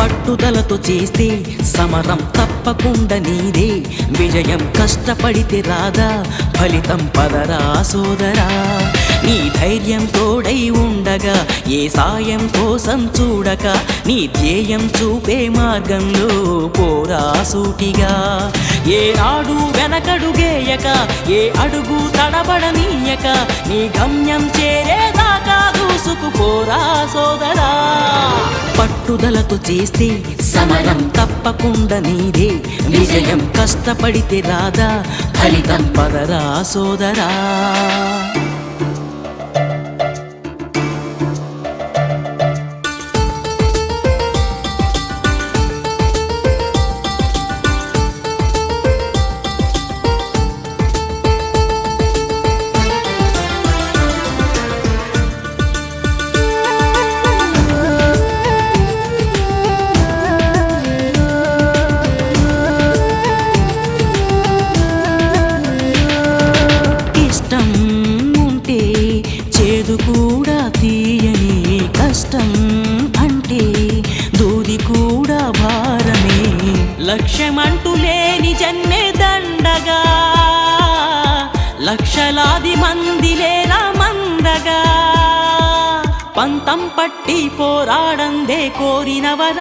పట్టుదలతో చేస్తే సమరం తప్పకుండా నీదే, విజయం కష్టపడితే రాదా ఫలితం పదరా సోదరా. నీ ధైర్యం తోడై ఉండగా ఏ సాయం కోసం చూడక, నీ ధ్యేయం చూపే మార్గంలో పోరా సూటిగా. ఏ నాడు వెనకడుగేయక, ఏ అడుగు తడబడనీయక, నీ గమ్యం చేరేదాకా దూసుకుపోరా సోదరా. పట్టుదలతో చేస్తే సమరం తప్పకుండా నీదే, విజయం కష్టపడితే రాదా ఫలితం పదరా సోదరా. చేదు కూడా తీయని, కష్టం అంటే దూది కూడా భారమే. లక్ష్యమంటూ లేని జన్మే దండగా, లక్షలాది మంది లేరా మందగా. పంతం పట్టి పోరాడందే కోరినవరా.